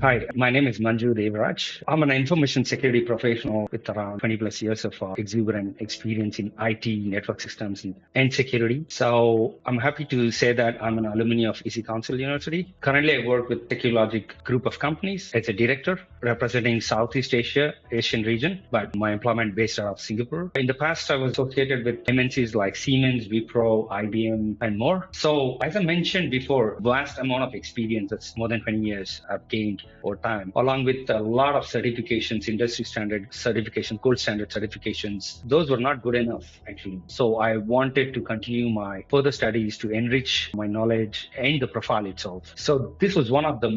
Hi, my name is Manju Devaraj. I'm an information security professional with around 20 plus years of exuberant experience in IT, network systems, and security. So I'm happy to say that I'm an alumni of ECCU University. Currently, I work with Seculogic group of companies as a director representing Southeast Asia, Asian region, but my employment based out of Singapore. In the past, I was associated with MNCs like Siemens, Wipro, IBM, and more. So as I mentioned before, vast amount of experience, that's more than 20 years I've gained over time, along with a lot of certifications, industry standard certification, gold standard certifications. Those were not good enough, actually. So I wanted to continue my further studies to enrich my knowledge and the profile itself. So this was one of the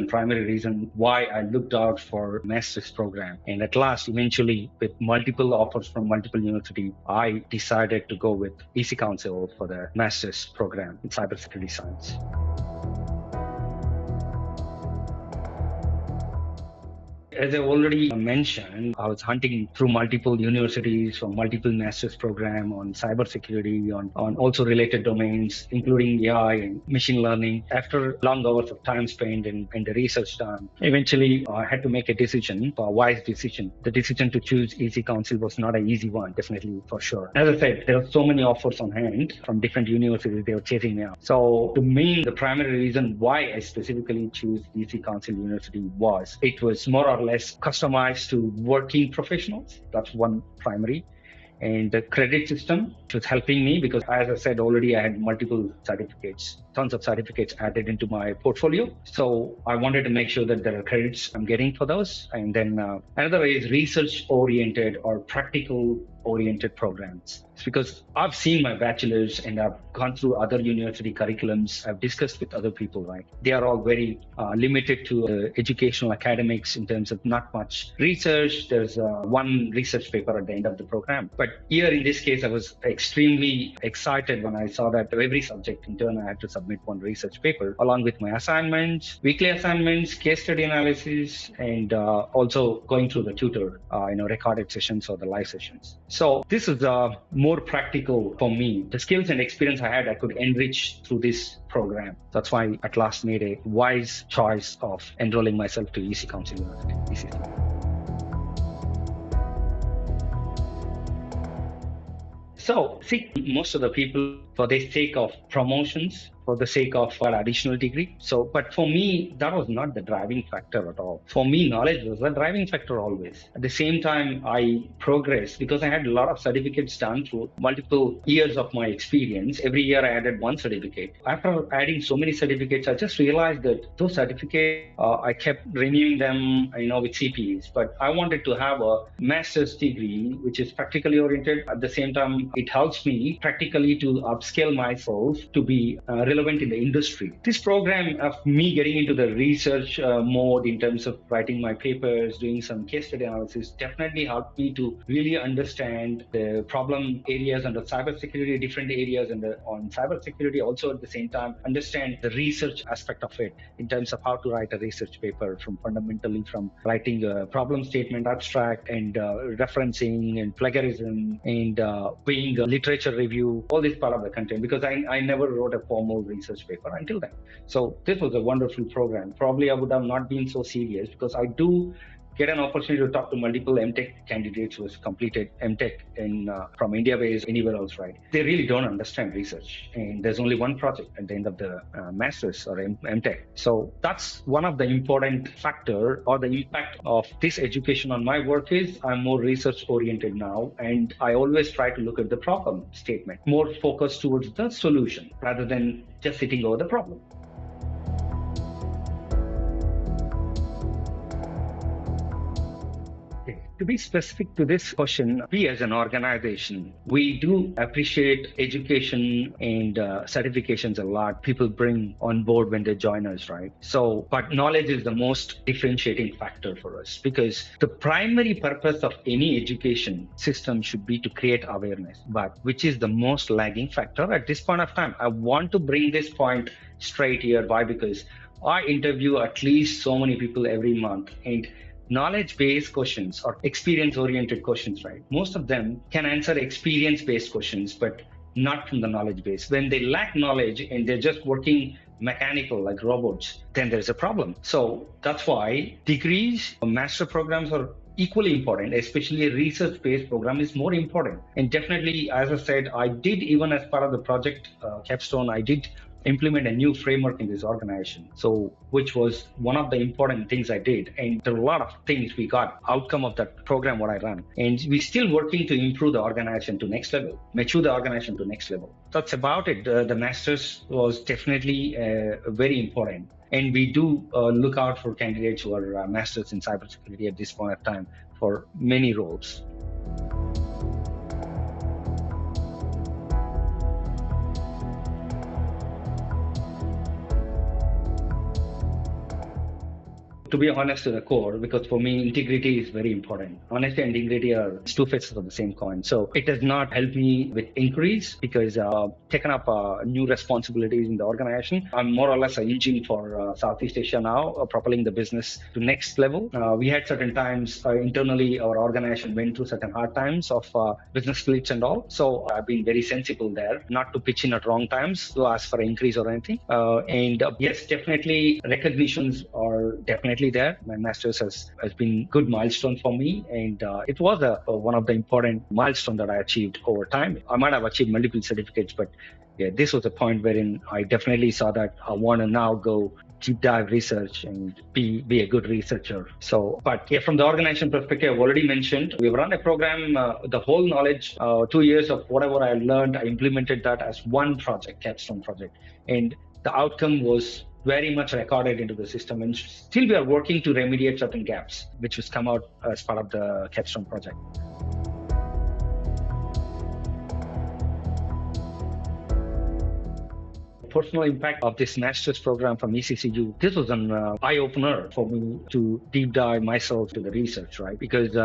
primary reason why I looked out for master's program. And at last, eventually, with multiple offers from multiple universities, I decided to go with ECCU for the master's program in cybersecurity science. As I already mentioned, I was hunting through multiple universities from multiple master's program on cybersecurity, on also related domains, including AI and machine learning. After long hours of time spent and the research done, eventually I had to make a decision, a wise decision. The decision to choose ECCU was not an easy one, definitely, for sure. As I said, there are so many offers on hand from different universities. They were chasing me out. So the primary reason why I specifically choose ECCU University was it was more or less customized to working professionals. That's one primary. And the credit system was helping me because, as I said already, I had multiple certificates, tons of certificates added into my portfolio. So I wanted to make sure that there are credits I'm getting for those. And then another way is research-oriented or practical-oriented programs. It's because I've seen my bachelor's and I've gone through other university curriculums. I've discussed with other people, right? They are all very limited to educational academics in terms of not much research. There's one research paper at the end of the program. But here in this case, I was extremely excited when I saw that every subject in turn I had to submit one research paper along with my assignments, weekly assignments, case study analysis, and also going through the tutor, recorded sessions or the live sessions. So this is more practical for me. The skills and experience I had, I could enrich through this program. That's why I at last made a wise choice of enrolling myself to ECCU University. So, see, most of the people, for the sake of promotions, for the sake of an additional degree. But for me, that was not the driving factor at all. For me, knowledge was the driving factor always. At the same time, I progressed because I had a lot of certificates done through multiple years of my experience. Every year I added one certificate. After adding so many certificates, I just realized that those certificates, I kept renewing them, with CPEs. But I wanted to have a master's degree, which is practically oriented. At the same time, it helps me practically to upscale myself to be relevant in the industry. This program of me getting into the research mode in terms of writing my papers, doing some case study analysis, definitely helped me to really understand the problem areas under cybersecurity, different areas on cybersecurity. Also, at the same time, understand the research aspect of it in terms of how to write a research paper, from writing a problem statement, abstract, and referencing and plagiarism and being a literature review, all this part of the content, because I never wrote a formal research paper until then. So this was a wonderful program. Probably I would have not been so serious because I do get an opportunity to talk to multiple MTech candidates who has completed MTech from India based anywhere else, right? They really don't understand research. And there's only one project at the end of the master's or MTech. So that's one of the important factor or the impact of this education on my work is I'm more research oriented now. And I always try to look at the problem statement, more focused towards the solution rather than just sitting over the problem. To be specific to this question, we as an organization, we do appreciate education and certifications a lot. People bring on board when they join us, right? But knowledge is the most differentiating factor for us because the primary purpose of any education system should be to create awareness, but which is the most lagging factor at this point of time. I want to bring this point straight here. Why? Because I interview at least so many people every month, and knowledge-based questions or experience-oriented questions, right? Most of them can answer experience-based questions, but not from the knowledge base. When they lack knowledge and they're just working mechanical like robots, then there's a problem. So that's why degrees, master programs are equally important, especially a research-based program is more important. And definitely, as I said, I did, even as part of the project capstone, I did implement a new framework in this organization. So, which was one of the important things I did. And there are a lot of things we got outcome of that program what I ran. And we're still working to improve the organization to next level, mature the organization to next level. That's about it. The masters was definitely very important. And we do look out for candidates who are masters in cybersecurity at this point of time for many roles. To be honest to the core, because for me, integrity is very important. Honesty and integrity are two faces of the same coin. So it does not help me with increase because taken up new responsibilities in the organization. I'm more or less an engine for Southeast Asia now, propelling the business to next level. We had certain times internally, our organization went through certain hard times of business splits and all. So I've been very sensible there, not to pitch in at wrong times to ask for increase or anything. Yes, definitely recognitions are definitely there. My master's has been good milestone for me, and it was one of the important milestone that I achieved over time. I might have achieved multiple certificates, but yeah, this was a point wherein I definitely saw that I want to now go deep dive research and be a good researcher. So, but yeah, from the organization perspective, I've already mentioned we've run a program, the whole knowledge, 2 years of whatever I learned, I implemented that as one project, capstone project, and the outcome was very much recorded into the system, and still we are working to remediate certain gaps which has come out as part of the capstone project. Personal impact of this master's program from ECCU, this was an eye-opener for me to deep dive myself to the research, right? Because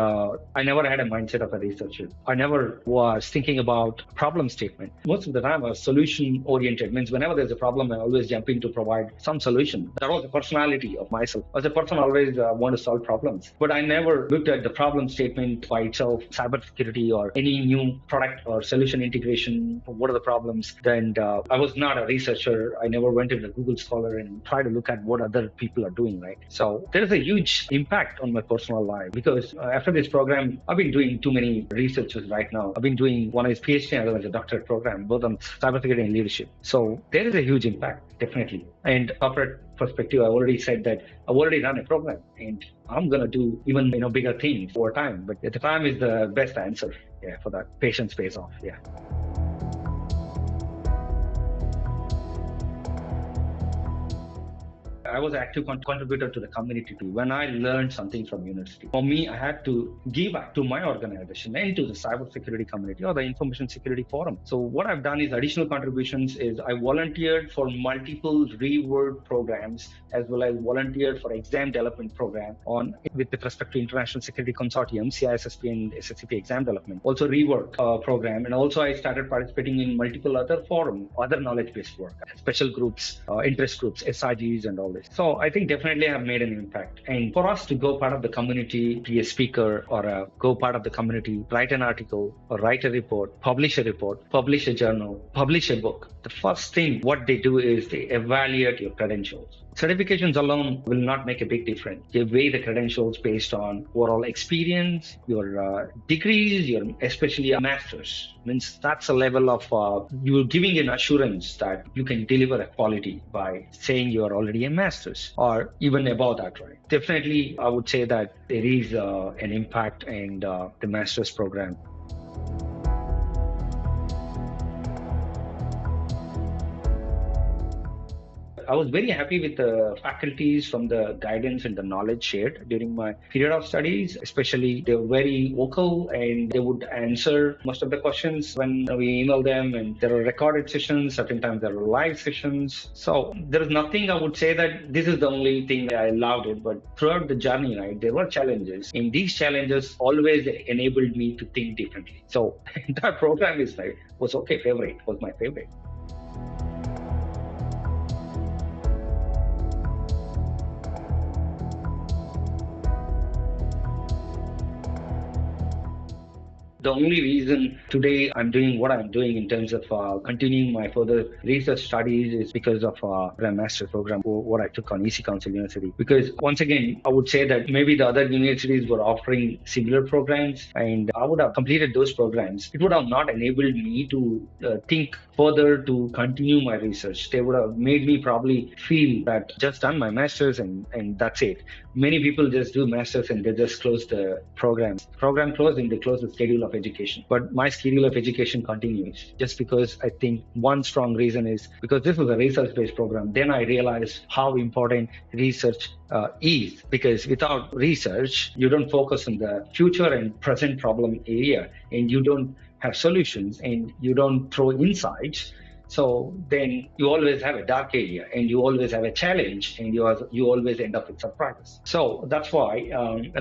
I never had a mindset of a researcher. I never was thinking about problem statement. Most of the time I was solution-oriented, means whenever there's a problem, I always jump in to provide some solution. That was the personality of myself. As a person, I always want to solve problems. But I never looked at the problem statement by itself, cybersecurity or any new product or solution integration. What are the problems? Then I was not a researcher. I never went into Google Scholar and tried to look at what other people are doing, right? So there is a huge impact on my personal life because after this program, I've been doing too many researches right now. I've been doing one is PhD and other is a doctorate program, both on cybersecurity and leadership. So there is a huge impact, definitely. And corporate perspective, I already said that I've already run a program and I'm going to do even bigger things over time. But at the time is the best answer, yeah, for that. Patience pays off, yeah. I was an active contributor to the community too. When I learned something from university, for me, I had to give back to my organization and to the cybersecurity community or the information security forum. So what I've done is additional contributions is I volunteered for multiple rework programs as well as volunteered for exam development program with respect to International Security Consortium, CISSP and SSCP exam development. Also rework program. And also I started participating in multiple other forum, other knowledge-based work, special groups, interest groups, SIGs and all this. So I think definitely I've made an impact. And for us to go part of the community, be a speaker or go part of the community, write an article or write a report, publish a journal, publish a book, the first thing what they do is they evaluate your credentials. Certifications alone will not make a big difference. They weigh the credentials based on overall experience, your degrees, especially a master's. Means that's a level of you're giving an assurance that you can deliver a quality by saying you are already a master's or even above that, right? Definitely, I would say that there is an impact in the master's program. I was very happy with the faculties from the guidance and the knowledge shared during my period of studies. Especially, they were very vocal and they would answer most of the questions when we email them. And there are recorded sessions. Certain times there are live sessions. So there is nothing I would say that this is the only thing I loved it. But throughout the journey, right, there were challenges. And these challenges always enabled me to think differently. So that program was my favorite. The only reason today I'm doing what I'm doing in terms of continuing my further research studies is because of the master's program, what I took on EC Council University. Because once again, I would say that maybe the other universities were offering similar programs, and I would have completed those programs. It would have not enabled me to think further to continue my research. They would have made me probably feel that just done my master's and that's it. Many people just do masters and they just close the program closed and they close the schedule of education, but my schedule of education continues, just because I think one strong reason is because this was a research based program. Then I realized how important research is, because without research you don't focus on the future and present problem area, and you don't have solutions, and you don't throw insights. So then you always have a dark area, and you always have a challenge, and you always end up with surprises. So that's why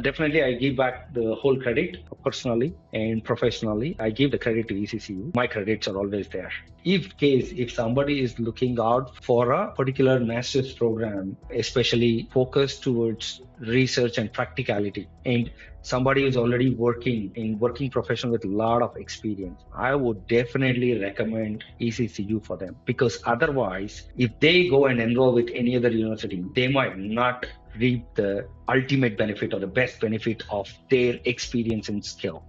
definitely I give back the whole credit personally and professionally. I give the credit to ECCU. My credits are always there. If somebody is looking out for a particular master's program, especially focused towards research and practicality, and somebody who's already working profession with a lot of experience, I would definitely recommend ECCU for them, because otherwise, if they go and enroll with any other university, they might not reap the ultimate benefit or the best benefit of their experience and skill.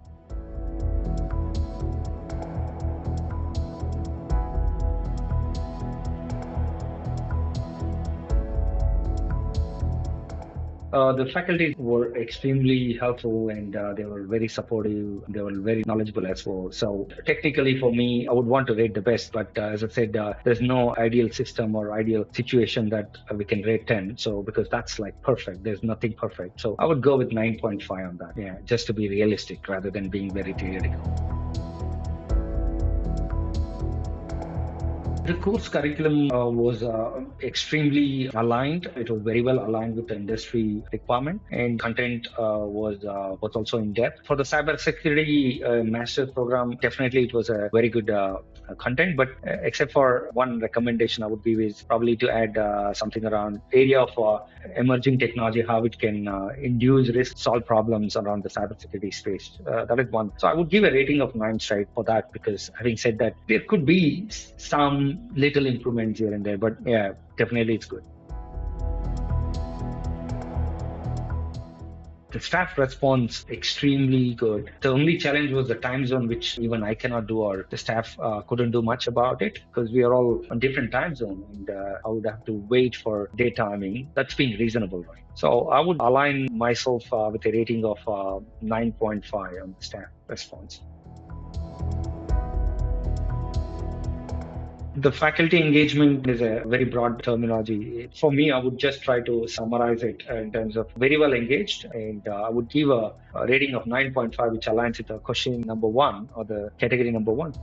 The faculty were extremely helpful, and they were very supportive. They were very knowledgeable as well. So technically for me, I would want to rate the best, but as I said, there's no ideal system or ideal situation that we can rate 10. So because that's like perfect, there's nothing perfect. So I would go with 9.5 on that. Yeah, just to be realistic rather than being very theoretical. The course curriculum was extremely aligned. It was very well aligned with the industry requirement, and content was also in depth. For the cybersecurity master's program, definitely it was a very good content. But except for one recommendation, I would give is probably to add something around area of emerging technology, how it can induce risk, solve problems around the cybersecurity space. That is one. So I would give a rating of 9 straight for that, because having said that, there could be some little improvements here and there, but yeah, definitely it's good. The staff response extremely good. The only challenge was the time zone, which even I cannot do, or the staff couldn't do much about it, because we are all on different time zone, and I would have to wait for day timing. That's being reasonable, right? So I would align myself with a rating of 9.5 on the staff response. The faculty engagement is a very broad terminology. For me, I would just try to summarize it in terms of very well engaged, and I would give a rating of 9.5, which aligns with the question number 1 or the category number 1.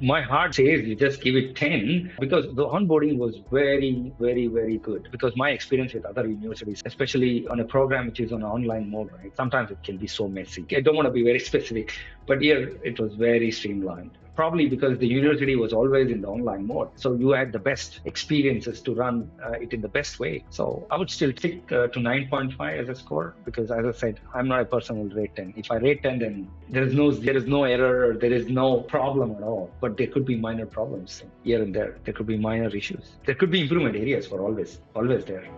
My heart says you just give it 10, because the onboarding was very, very, very good. Because my experience with other universities, especially on a program which is on an online mode, right, sometimes it can be so messy. I don't want to be very specific, but here it was very streamlined. Probably because the university was always in the online mode. So you had the best experiences to run it in the best way. So I would still stick to 9.5 as a score, because as I said, I'm not a person who will rate 10. If I rate 10, then there is no error, or there is no problem at all. But there could be minor problems here and there. There could be minor issues. There could be improvement areas for always there.